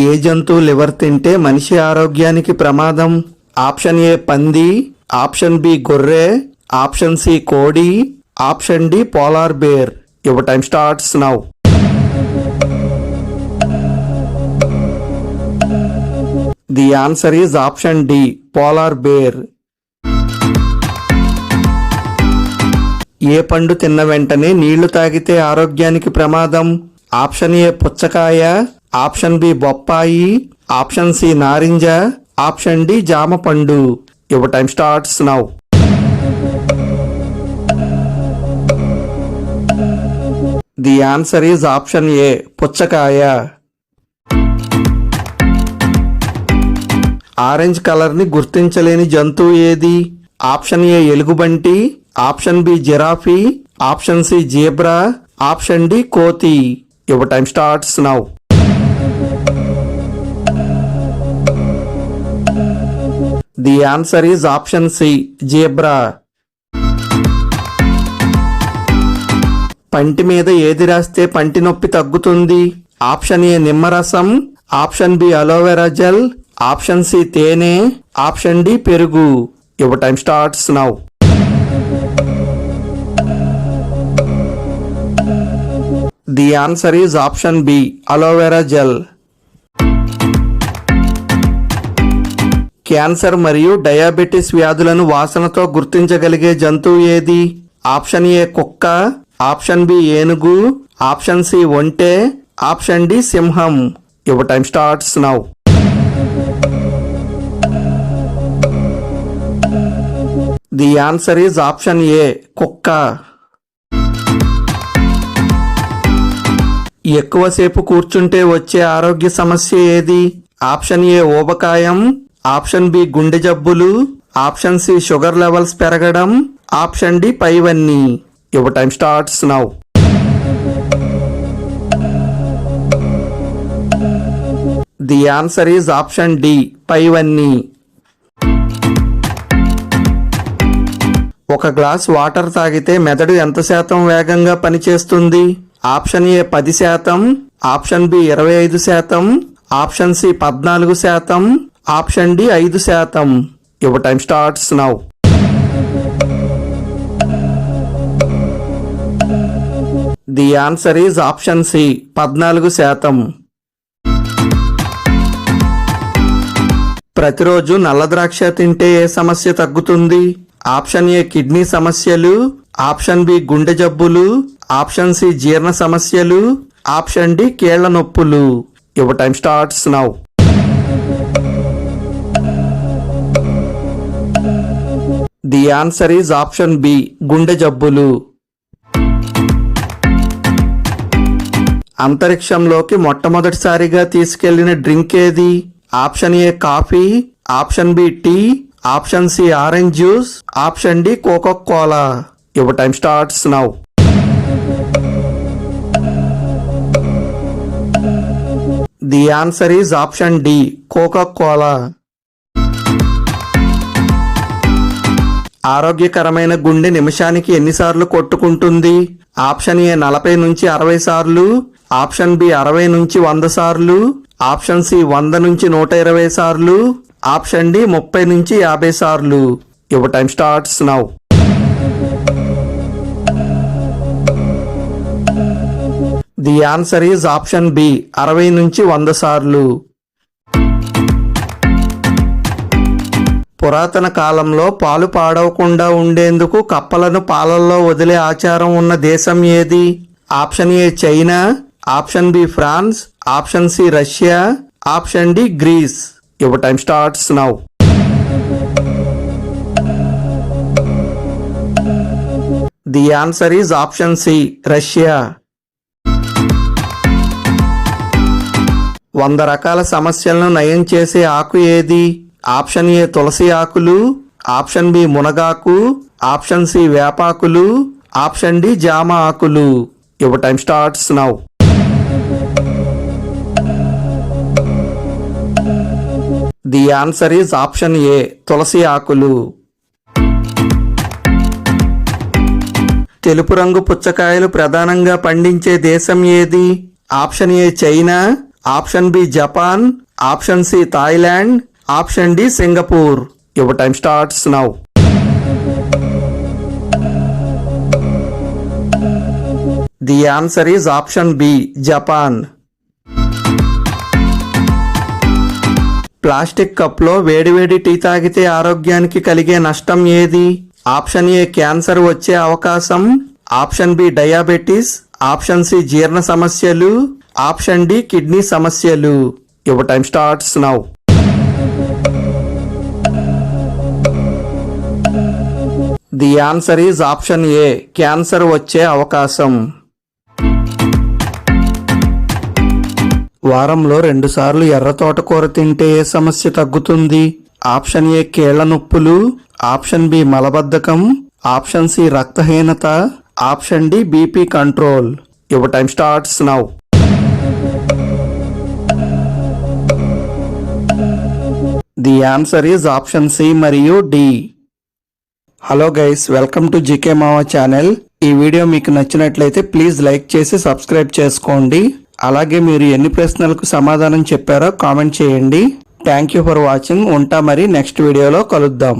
ఏ జంతువు లివర్ తింటే మనిషి ఆరోగ్యానికి ప్రమాదం? ఆప్షన్ ఏ పంది, ఆప్షన్ బి గొర్రె, ఆప్షన్ సి కోడి, option D polar bear. Your time starts now. The answer is option D polar bear. ఏ పండు తిన్న వెంటనే నీళ్లు తాగితే ఆరోగ్యానికి ప్రమాదం? ఆప్షన్ ఏ పుచ్చకాయ, ఆప్షన్ బి బొప్పాయి, ఆప్షన్ సి నారింజ, ఆప్షన్ డి జామ పండు. Your time starts now. The answer is option A పుచ్చకాయ. ఆరెంజ్ కలర్ ని గుర్తించలేని జంతువు ఏది? ఆప్షన్ ఏ ఎలుగుబంటి, option B giraffe, option C zebra, option D కోతి. Your time starts now. The answer is option C zebra. పంటి మీద ఏది రాస్తే పంటి నొప్పి తగ్గుతుంది? ఆప్షన్ ఏ నిమ్మరసం, option B aloe vera gel, option C తేనె, ఆప్షన్ డి పెరుగు. Your time starts now. The answer is option B aloe vera gel. Cancer మరియు డయాబెటిస్ వ్యాధులను వాసనతో గుర్తించగలిగే జంతువు ఏది? ఆప్షన్ ఏ కుక్క, ఆప్షన్ బి ఏనుగు, ఆప్షన్ సి ఒంటె, ఆప్షన్ డి సింహం. Your time starts now. The answer is option A కుక్క. ఎక్కువసేపు కూర్చుంటే వచ్చే ఆరోగ్య సమస్య ఏది? ఆప్షన్ ఏ ఊబకాయం, ఆప్షన్ బి గుండె జబ్బులు, ఆప్షన్ సి షుగర్ లెవెల్స్ పెరగడం, ఆప్షన్ డి పైవన్నీ. Your time starts now. The answer is option D పైవన్నీ. ఒక గ్లాస్ వాటర్ తాగితే మెదడు ఎంత శాతం వేగంగా పనిచేస్తుంది? Option A 10%, option B 25%, option C 14%, option D 5%. Your time starts now. The answer is option C 14%. ప్రతిరోజు నల్ల ద్రాక్ష తింటే ఏ సమస్య తగ్గుతుంది? ఆప్షన్ ఏ కిడ్నీ సమస్యలు, ఆప్షన్ బి గుండె జబ్బులు, ఆప్షన్ సి జీర్ణ సమస్యలు, ఆప్షన్ డి కీళ్ల నొప్పులు. Your time starts now. The answer is option B గుండె జబ్బులు. అంతరిక్షంలోకి మొట్టమొదటిసారిగా తీసుకెళ్లిన డ్రింక్ ఏది? Option A coffee, option B tea, option C orange juice, option D Coca Cola. Your time starts now. The answer is option D Coca Cola. ఆరోగ్యకరమైన గుండె నిమిషానికి ఎన్నిసార్లు కొట్టుకుంటుంది? ఆప్షన్ ఏ 40 నుంచి 60 సార్లు, ఆప్షన్ బి 60 నుంచి 100 సార్లు, ఆప్షన్ సి 100 నుంచి 120 సార్లు, ఆప్షన్ డి 30 నుంచి 50 సార్లు. Your time starts now. The answer is option B 60 నుంచి 100 సార్లు. పురాతన కాలంలో పాలు పాడవకుండా ఉండేందుకు కప్పలను పాలల్లో వదిలే ఆచారం ఉన్న దేశం ఏది? Option A China, option B France, option C Russia, option D Greece. Your time starts now. The answer is option C Russia. 100 రకాల సమస్యలను నయం చేసే ఆకు ఏది? ఆప్షన్ ఏ తులసి ఆకులు, ఆప్షన్ బి మునగాకు, ఆప్షన్ సి వేపాకులు, ఆప్షన్ డి జామ ఆకులు. Your time starts now. The answer is option A తులసి ఆకులు. తెలుపు రంగు పుచ్చకాయలు ప్రధానంగా పండించే దేశం ఏది? Option A China, option B Japan, option C Thailand, option D Singapore. Your time starts now. The answer is option B Japan. Plastic కప్లో వేడివేడి టీ తాగితే ఆరోగ్యానికి కలిగే నష్టం ఏది? ఆప్షన్ ఏ క్యాన్సర్ వచ్చే అవకాశం, option B diabetes, option C జీర్ణ సమస్యలు, ఆప్షన్ డి కిడ్నీ సమస్యలు. Your time starts now. The answer is option A cancer వచ్చే అవకాశం. వారంలో 2 సార్లు ఎర్ర తోటకూర తింటే ఏ సమస్య తగ్గుతుంది? ఆప్షన్ ఏ కీళ్ల నొప్పులు, ఆప్షన్ బి మలబద్ధకం, ఆప్షన్ సి రక్తహీనత, option D BP control. Your time starts now. The answer is option C మరియు D. Hello guys, welcome to GK మావా ఛానల్. ఈ వీడియో మీకు నచ్చినట్లయితే ప్లీజ్ లైక్ చేసి సబ్స్క్రైబ్ చేసుకోండి. అలాగే మీరు ఎన్ని ప్రశ్నలకు సమాధానం చెప్పారో కామెంట్ చేయండి. Thank you for watching. ఉంటా మరి నెక్స్ట్ వీడియోలో కలుద్దాం.